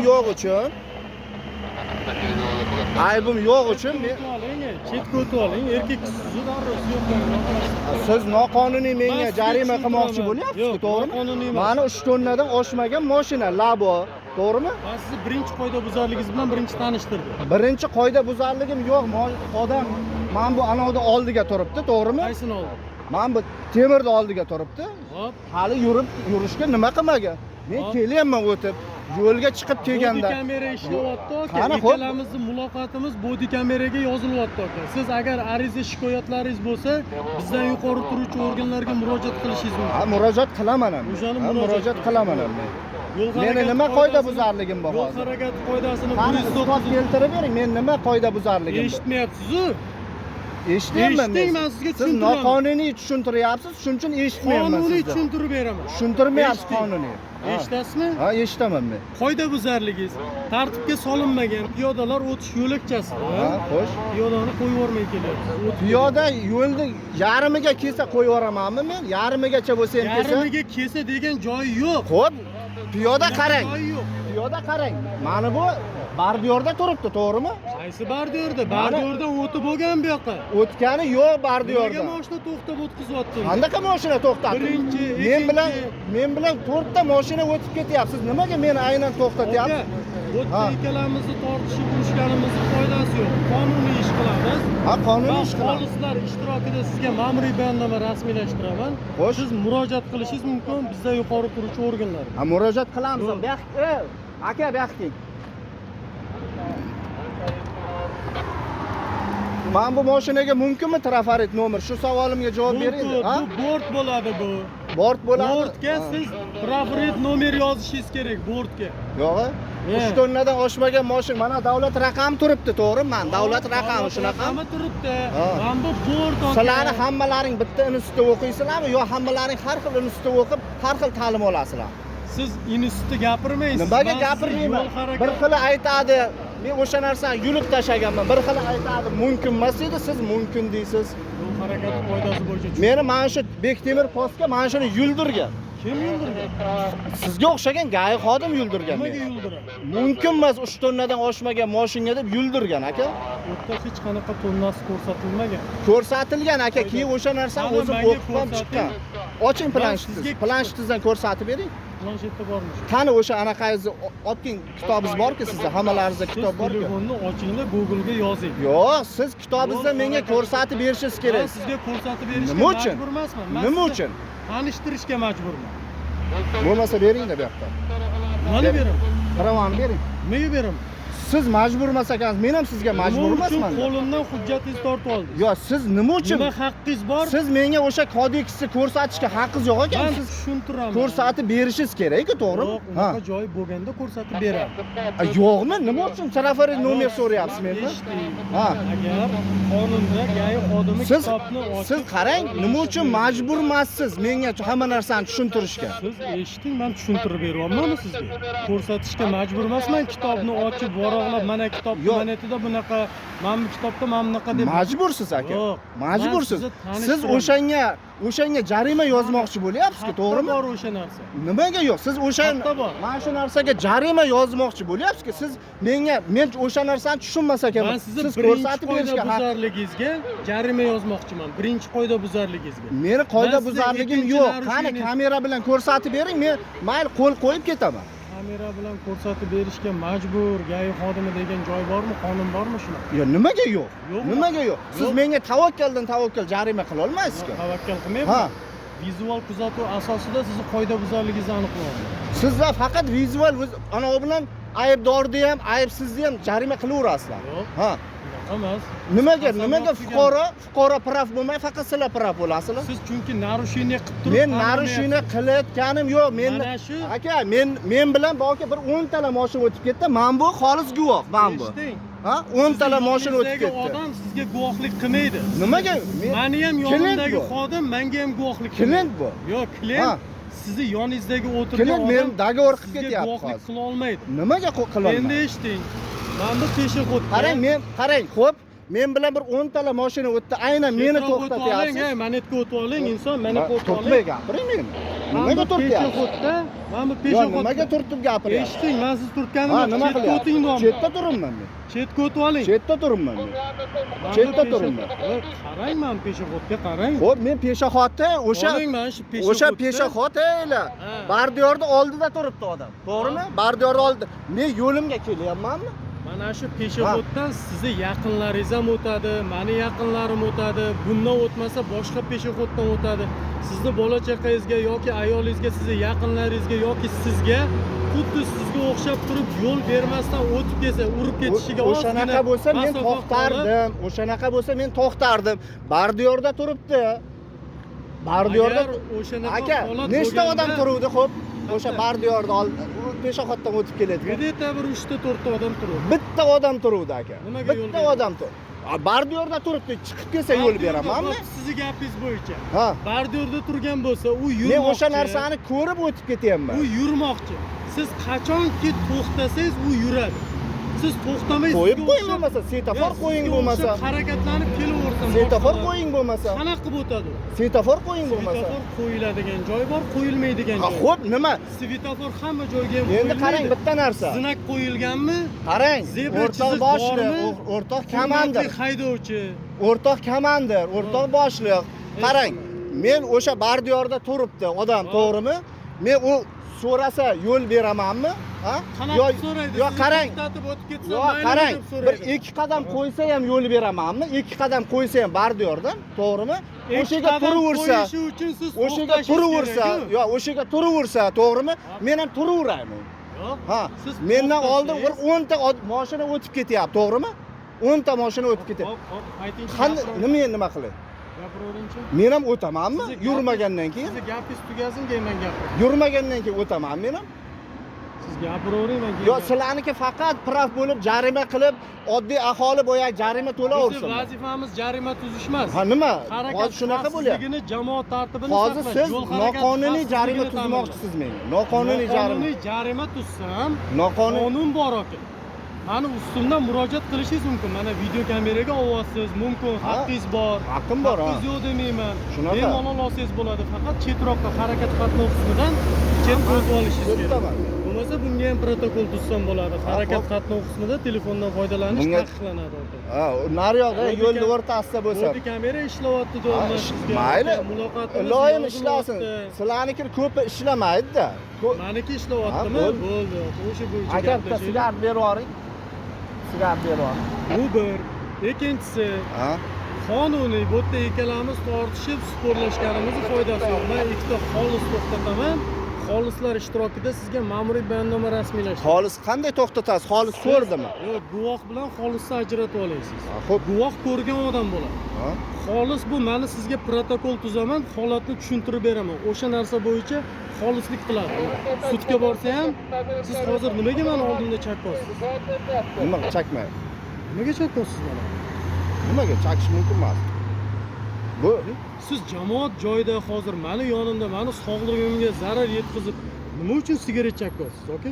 yo'q uchun men chetga o'tib oling, erkak kishisiz darrov yo'q. siz noqonuniy menga jarima qilmoqchi bo'lyapsiz-ku, to'g'rimi? Mani 3 tonnadan oshmagan mashina Labo, to'g'rimi? Men sizni birinchi qoidabuzarligingiz bilan birinchi tanishtirdim. Birinchi qoidabuzarligim yo'q. Odam men bu anavda oldiga turibdi, to'g'rimi? Qaysini oldi? Men bu temirni oldiga turibdi. Hop. Hali yurishga nima qilmagan. Men kelyapman o'tib. Yo'lga chiqib kelganda bodi kamera ishlayapti aka. Ikkalamizning muloqotimiz bodi kameraga yozilyapti aka. Siz agar ariza shikoyatlaringiz bo'lsa, bizdan yuqori turuvchi organlarga murojaat qilishingiz mumkin. Ha, murojaat qilaman ham. Murojaat qilaman ham. Meni nima qoidabuzarligim bor hozir? Yo'l harakati qoidasini isbot keltirib bering. Men nima qoidabuzarligim bor? Eshitmayapsiz-ku? Eshitmayapman men. Men sizga Siz noqonuniy tushuntiryapsiz, shuning uchun eshitmayapman sizni. Qonuniy tushuntirib beraman. Tushuntirmayapsiz qonuniy. Eshitasizmi? Ha, eshitaman men. Qoidabuzarligingiz, tartibga solinmagan piyodalar o'tish yo'lakchasi. Ha, xo'sh. Piyodani qo'yib yubormay kelyapsiz. Piyoda yo'lni yarmiga kelsa qo'yib yuboramanmi men? Yarmigacha bo'lsa ham kelsa. Yarmiga kelsa degan joyi yo'q. Xo'p, piyoda qarang. Joyi yo'q. Piyoda qarang. Mana bu bordiyorda turibdi, to'g'rimi? Qaysi bordiyorda? Bordiyordan o'tib bo'lgan bu yoqqa. O'tgani yo'q bordiyorda. Nega mashina to'xtab o'tqizyapti? Qanaqa mashina to'xtatdi? Birinchi, men bilan 4 ta mashina o'tib ketyapsiz. Nimaga meni aynan to'xtatyapsiz? Bu ikkalamizni tortishib urishganimizning foydasi yo'q. Qonuniy ish qilamiz. Ha, qonuniy ish qilamiz. Xolislar ishtirokida sizga ma'muriy bayonnoma rasmiylashtiraman. Siz murojaat qilishingiz mumkin bizda yuqori turuvchi organlar. Ha, murojaat qilamiz. Bu yoqqa, aka, bu yoqqa. Men bu mashinaga mumkinmi trafaret nomer? Shu savolimga javob bering. Ha? Bu bort bo'ladi bu. Bort bo'ladi. Bortga siz trafaret nomer yozishingiz kerak bortga. Yo'q. 3 tonnadan oshmagan mashina. Mana davlat raqami turibdi, to'g'rimi? Men davlat raqami shunaqa. Raqami turibdi. Men bu bort. Sizlarni hammalaring bitta institutda o'qiysizlarmi yo hammalaring har xil institutda o'qib, har xil ta'lim olasizlar? Siz institutda gapirmaysiz. Nimaga gapirmayman? Bir xil aytadi. Men o'sha narsani yulib tashaganman. Bir xil aytadi, mumkin emas edi, siz mumkin deysiz. Yo'l harakati qoidasi bo'yicha. Meni mana shu Bektemir postga mana shuni yuldirgan. Kim yuldirgan? Sizga o'xshagan g'ay xodim yuldirgan. Nimaga yuldiradi? Mumkin emas 3 tonnadan oshmagan mashina deb yuldirgan aka. O'tda hech qanaqa tonnasi ko'rsatilmagan. Ko'rsatilgan aka, keyin o'sha narsani o'zim o'qib ham chiqqan. Oching planshetingizdan ko'rsatib bering. Planshetda bormi? Qani o'sha anaqangizni opking, kitobingiz borku sizda, hammalaringizda kitob borku. Telefonni ochingda Google ga yozing. Yo'q, siz kitobingizni menga ko'rsatib berishingiz kerak. Men sizga ko'rsatib berishga majbur emasman. Nima uchun? Tanishtirishga majburman. Bo'lmasa bering-da bu yoqda. Nima beraman? Qaravani bering. Nega beraman? Siz majbur emas ekansiz, men ham sizga majbur emasman. Qo'limdan hujjatingizni tortib oldim. Yo'q, siz nima uchun? Nima haqqingiz bor? Siz menga o'sha kodeksni ko'rsatishga haqqingiz yo'q ekan. Men Siz tushuntiraman. Ko'rsatib berishingiz kerak-ku, to'g'rimi? Yo'q, unaqa joyi bo'lganda ko'rsatib beraman. Yo'qmi? Nima uchun trafaret nomer so'rayapsiz mendan? Ha. Agar qonunda g'ay xodimi kitobni ochib, siz qarang, nima uchun majbur emassiz menga hamma narsani tushuntirishga? Siz eshiting, men tushuntirib beryapman sizga. Ko'rsatishga majbur emasman, kitobni ochib, varaqlab, mana kitob manetida bunaqa, men bu kitobda men bunaqa deb. Majbursiz aka. Majbursiz. Siz o'shanga jarima yozmoqchi bo'lyapsiz-ku, to'g'rimi? Bor o'sha narsa. Nimaga yo'q? Siz mana shu narsaga jarima yozmoqchi bo'lyapsiz-ku. Siz men o'sha narsani tushunmas ekanman. Siz ko'rsatib berishga qoidabuzarligingizga jarima yozmoqchiman. Birinchi qoidabuzarligingizga. Meni qoidabuzarligim yo'q. Qani kamera bilan ko'rsatib bering, men mayli qo'l qo'yib ketaman. Kamera bilan ko'rsatib berishga majbur, g'ay xodimi degan joy bormi, qonun bormi shunaqa? Yo, nimaga yo'q? Nimaga yo'q? Siz menga tavakkal jarima qila olmaysizku. Tavakkal qilmayman. Vizual kuzatuv asosida sizni qoidabuzarligingizni aniqlayman. Sizlar faqat vizual ana bilan aybdorni ham, aybsizni ham jarima qilaverasizlar. Ha. Emas. Nimaga fuqaro prav bo'lmay, faqat sizlar prav bo'lasizlar? Siz chunki narushение qilib turibsiz. Men narushение qilayotganim yo'q. Aka, men bilan boka bir 10 tala mashina o'tib ketdi. Men bu xolis guvoh, men bu. Ha? 10 tala mashina o'tib ketdi. Odam sizga guvohlik qilmaydi. Nimaga? Meni ham yonimdagi xodim menga ham guvohlik qilmaydi. Klient bu. Yo'q, klient sizni yoningizdagi o'tirgan odam men dogovor qilib ketyapti. Guvohlik qila olmaydi. Nimaga qila olmaydi? Endi eshiting. Men bu peshexodda. Qarang, xo'p. Men bilan bir 10 tala mashina o'tdi. Aynan meni to'xtatyapsiz. Manetga o'tib oling, inson meni to'xtatmay gapiring meni. Nimaga to'xtatyapsiz? Peshexodda Mana bu Yo, peshobod. nimaga turtib gapiryapsiz? Eshiting, men siz Ha, turtganimda nima chetga o'ting qilyapsiz? deyapman. Chetda turibman men. Chetga o'tib oling. Chetda turibman men. Mana bu Chetda peshobod. turibman. Voy, qarang, mana peshobodga qarang. Xo'p, men peshaxodda o'sha Oling, mana shu peshobodda. o'sha peshaxod eyla. Ha. Bardiyorda oldida turibdi odam. To'g'rimi? Bardiyorda oldida. Men yo'limga kelyapmanmi? Mana shu peshoboddan sizni yaqinlaringiz ham o'tadi, meni yaqinlarim o'tadi. Bundan o'tmasa boshqa peshoboddan o'tadi. Sizni bola chaqangizga yoki ayolingizga, sizni yaqinlaringizga yoki sizga xuddi sizga o'xshab turib yo'l bermasdan o'tib kelsa, urib ketishiga O'shanaqa bo'lsa men to'xtardim. O'shanaqa bo'lsa men to'xtardim. Bardiyorda turibdi. Bardiyorda o'shanaqa aka, holat nechta bo'lganda- odam turuvdi, xo'p? O'sha bardiyorda peshaxoddan o'tib kelayotgan. Где-то bir 3-4 odam turibdi. Bitta odam turuvdi aka. Nimaga yo'l Bitta berdi? odam tur. Bardiyorda turibdi, chiqib kelsa yo'l beramanmi? Sizni gapingiz bo'yicha. Ha. Bardiyorda turgan bo'lsa, u yurmoqchi. Men o'sha narsani ko'rib o'tib ketyapman. U yurmoqchi. Siz qachonki to'xtasangiz, u yuradi. Siz to'xtamaysiz. Qo'yib qo'ying bo'lmasa, svetofor qo'ying bo'lmasa. Harakatlanib kelaversin. Svetofor qo'ying bo'lmasa. Qanaqa qilib o'tadi? Svetofor qo'ying bo'lmasa. Svetofor qo'yiladigan joy bor, qo'yilmaydigan Ha, joy. xo'p, nima? Svetofor hamma joyga ham Endi qo'yilmaydi. qarang bitta narsa. Zinak qo'yilganmi? Qarang, Zebra o'rtoq chiziq boshliq, bormi? o'rtoq Hurmatli komandir, haydovchi. o'rtoq komandir, o'rtoq boshliq. Qarang, men o'sha bardiyorda turibdi odam, to'g'rimi? Men u so'rasa yo'l beramanmi? Ha? Qanaqa so'raydi? Yo, qarang. To'xtatib o'tib ketsa, Yo, mayli qarang. deb Bir so'raydi. 2 qadam qo'ysa ham yo'l beramanmi? 2 qadam qo'ysa ham bardiyordan, to'g'rimi? O'shaga Qadam turaversa, qo'yishi uchun siz o'shaga to'xtashingiz turaversa, kerak-ku. yo, o'shaga turaversa, to'g'rimi? Men ham turaverayman. Yo'q. Ha, Siz mendan oldin bir to'xtasangiz- 10 ta mashina o'tib ketyapti, to'g'rimi? 10 ta mashina o'tib ketyapti. Hop, hop, aytingchi. Qanday nima qilay? Gapiravering-chi. Men ham o'tamanmi? Sizni Yurmagandan keyin. Sizni gapingiz tugasin, keyin men gapiraman. Yurmagandan keyin o'taman men ham. Siz gapiravering, men keyin. Yo, sizlarniki faqat praf bo'lib, jarima qilib, oddiy aholi bo'ya jarima Bizning to'laversin. vazifamiz jarima tuzish emas. Ha, nima? Harakat Hozir shunaqa bo'lyapti. xavfsizligini, jamoat tartibini Hozir saqlash, siz yo'l harakati noqonuniy jarima xavfsizligini tuzmoqchisiz menga. Noqonuniy jarima. Noqonuniy jarima tuzsam, Noqonuniy. qonun bor aka. Mani ustimdan murojaat qilishingiz mumkin. Mana video kameraga olyapsiz, mumkin, Ha. haqqingiz bor. Haqqim bor, ha. Haqqingiz yo'q demayman. Shunaqa. Bemalol olsangiz bo'ladi. Faqat chetroqqa harakat qatnov qismidan chetga o'tib olishingiz kerak. O'taman. Bo'lmasa bunga ham protokol tuzsam bo'ladi. Harakat hop. qatnov qismida telefondan foydalanish Bunga- taqiqlanadi aka. Ha, nariyoqda Bodi yo'lni kam- o'rtasida bo'lsa. Bodi kamera ishlayapti deyapman sizga. Mayli. Muloqotimiz Iloyim yozilyapti. ishlasin. Sizlarniki ko'pi ishlamaydi-da. Maniki Ha, ishlayaptimi? bo'ldi. Bo'ldi. O'sha bo'yicha Aka, bitta gaplashaylik. sigaret berib yuboring. Sigaret berib yuboring. Bu bir. Ikkinchisi, Ha? qonuniy bu yerda ikkalamiz tortishib sporlashganimizni foydasi yo'q. Men ikkita xolis to'xtataman. Xolislar ishtirokida sizga ma'muriy bayonnoma rasmiylashtiraman. Xolis qanday to'xtatasiz? Xolis ko'rdimi? Yo'q, guvoh bilan xolisni ajratib olasiz. Ha, xo'p. Guvoh ko'rgan odam bo'ladi. Ha? Xolis bu, meni sizga protokol tuzaman, holatni tushuntirib beraman. O'sha narsa bo'yicha xolislik qiladi. Sudga borsa ham, siz hozir nimaga meni oldimda chakkosiz? Nima chakmaydi? Nimaga chakkosiz mana? Nimaga chakish mumkin emas? Bu Siz jamoat joyida hozir meni yonimda, meni sog'lig'imga zarar yetkazib, nima uchun sigaret chakkosiz, oka?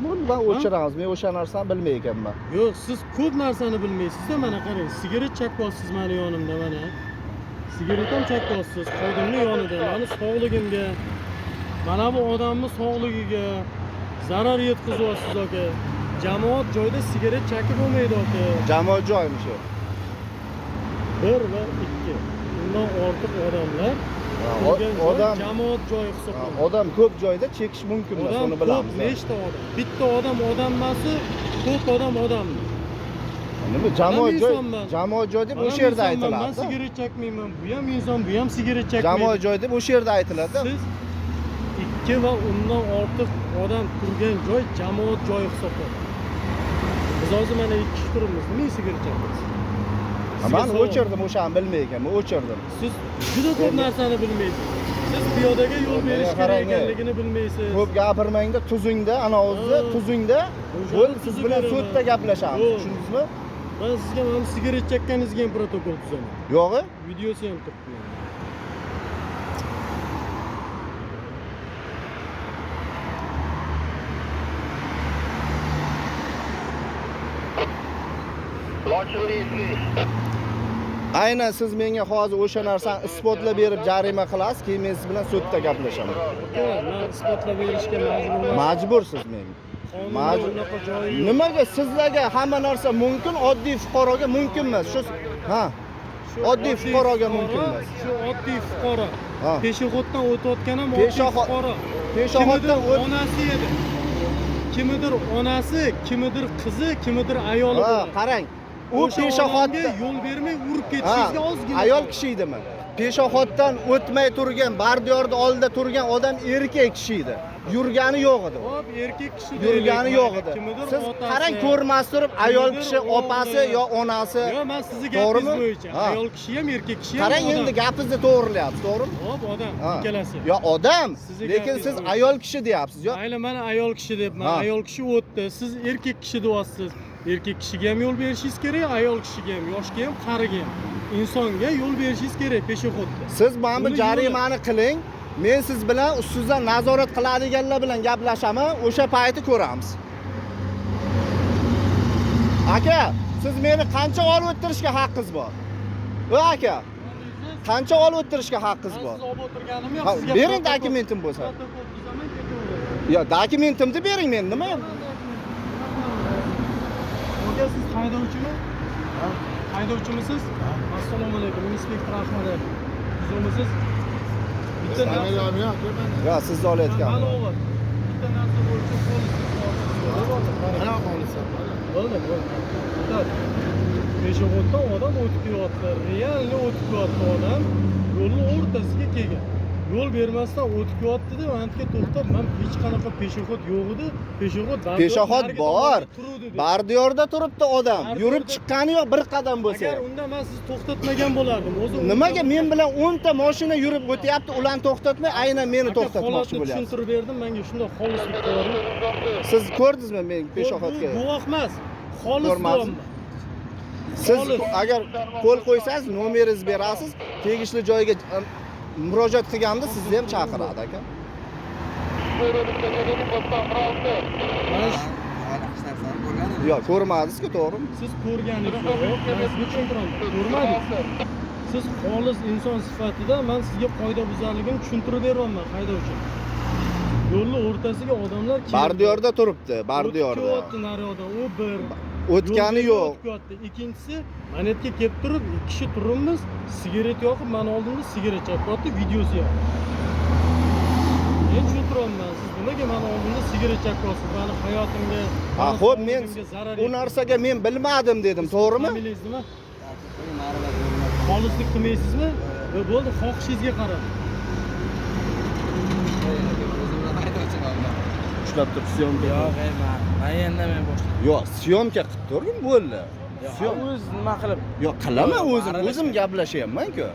buni ben o'chiramiz. Men o'sha narsani bilmay ekanman. Yo'q, siz ko'p narsani bilmaysiz-da, mana qarang, sigaret chakkosiz meni yonimda mana. Sigaret ham chakkosiz, xodimni yonida, meni sog'lig'imga, mana bu odamni sog'lig'iga zarar yetkazyapsiz, oka. Jamoat joyida sigaret chakib bo'lmaydi, oka. Jamoat joyimi shu. 1 va 2. Undan ortiq odamlar odam jamoat joyi hisoblanadi. odam ko'p joyda chekish mumkin emas, Odam uni ko'p, bilamiz. nechta odam? Bitta odam emasmi, ko'p odam odammi? Nima jamoat joy? insonman. Jamoat joy deb Odam o'sha yerda insonman, men aytiladi. sigaret chakmayman. Bu ham inson, bu ham sigaret chakmaydi. Jamoat joy deb o'sha yerda aytiladi. Siz 2 va undan ortiq odam turgan joy jamoat joyi hisoblanadi. Biz hozir mana 2 kishi turibmiz. Nima sigaret chakmaysiz? Men o'chirdim, o'shani bilmay ekanman, o'chirdim. Siz juda ko'p narsani bilmaysiz. Siz piyodaga yo'l berish kerak ekanligini bilmaysiz. Ko'p gapirmangda, tuzingda, ana o'zida tuzingda. Bo'l, siz bilan sudda gaplashamiz. Tushundingizmi? Men sizga mana sigaret chakkaningizga ham protokol tuzaman. Yo'g'i? Videosi ham turibdi. Aynan siz menga hozir o'sha narsani isbotlab berib jarima qilasiz, keyin men siz bilan sudda gaplashaman. Men isbotlab berishga majburman. Majbursiz menga. Bunaqa joyi yo'q. Nimaga sizlarga hamma narsa mumkin, oddiy fuqaroga mumkin emas? Ha. Oddiy fuqaroga mumkin emas. Shu oddiy fuqaro. Ha. Peshoxoddan o'tayotgan ham oddiy fuqaro. Peshoxoddan onasi edi. Kimidir onasi, kimidir qizi, kimidir ayoli Ha, bor. qarang. U O'sha peshoxodda odamga yo'l bermay urib ketishingizga ozgina. ayol kishi edimi? Peshoxoddan o'tmay turgan, bardiyorda oldida turgan odam erkak kishi edi. Yurgani yo'q edi. Hop, erkak kishi Yurgani yo'q edi. Kimidir Siz otasi, qarang ko'rmas turib ayol kimidir kishi opasi o'g'li. yo onasi. Yo'q, men sizni gapingiz To'g'rimi? bo'yicha. Ha. Ayol kishi ham, erkak kishi ham. Qarang endi gapingizni to'g'rilayapsiz, to'g'rimi? Hop, odam Ha. ikkalasi. Yo odam, Sizni lekin gapingiz siz bo'yicha. ayol kishi deyapsiz. Yo Mayli, mana ayol kishi debman. Ha. Ayol kishi o'tdi. Siz erkak kishi deyapsiz. Erkak kishiga ham yo'l berishingiz kerak, ayol kishiga ham, yoshga ham, qariga ham. Insonga yo'l berishingiz kerak peshoxodda. siz mana bu Buni jarimani qiling. Men siz bilan ustizdan nazorat qiladiganlar bilan gaplashaman, o'sha payti ko'ramiz. Aka, siz meni qancha olib o'tirishga haqqingiz bor? Aka, qancha olib o'tirishga haqqingiz bor? Siz olib o'tirganim yo'q, Ha, sizga bering dokumentim bo'lsa. Yo, dokumentimni bering men, nima? Aka, siz haydovchimi? Haydovchimisiz? Assalomu alaykum, inspektor Ahmadov. Siz o'misiz? Bitta narsa. Yo, sizni olayotganim. Mana o'g'il. Bitta narsa bo'yicha Ana xolis. Bo'ldi. Peshoxoddan odam o'tib ketyapti. Realni o'tib ketyapti odam. Yo'lning o'rtasiga kelgan. Yo'l bermasdan o'tib ketyapti-da, ancha to'xtab, men hech qanaqa peshoxod yo'q edi. Peshoxod bor. Bardiyorda turibdi odam. Bardiyorda- Yurib chiqqani yo'q bir qadam bo'lsa. Agar unda men sizni to'xtatmagan bo'lardim. O'zi Nimaga men bilan 10 ta mashina yurib o'tyapti, ularni to'xtatmay, aynan meni to'xtatmoqchi bo'lyapsiz? Tushuntirib berdim, menga shunday xolislik qildim. Siz ko'rdingizmi men peshoxodga? Bu guvoh emas. Xolis Ko'rmadim. bo'laman. Siz xolis. agar qo'l qo'ysangiz, nomeringizni berasiz, tegishli joyga murojaat qilganda sizni ham chaqiradi aka. Yo'q, ko'rmadingiz-ku, to'g'rimi? Siz ko'rganingiz yo'q, men sizga tushuntiraman. Ko'rmadingiz. Siz xolis inson sifatida men sizga qoidabuzarligini tushuntirib beryapman, haydovchi. Yo'lning o'rtasiga odamlar keldi. Bardiyorda turibdi, bardiyorda. O'tdi naryoqda, u bir. O'tgani yo'q. O'tdi. Ikkinchisi, mana yerga kelib turib, ikki kishi turibmiz, sigaret yoqib, men oldimda sigaret chaqyapti, videosi yo'q. Men tushuntiraman, siz nimaga men oldimda sigaret chaqyapsiz? Meni hayotimga, Ha, xo'p, men u narsaga men bilmadim dedim, to'g'rimi? Familiyangiz nima? Xolislik qilmaysizmi? Bo'ldi, xohishingizga qarang. Ushlab turib syomka. Yo'q, men endi men boshladim. Yo'q, syomka qilib turgin bo'ldi. O'z nima qilib? Yo'q, qilaman Yo'q, o'zim gaplashyapman-ku. Yo'q,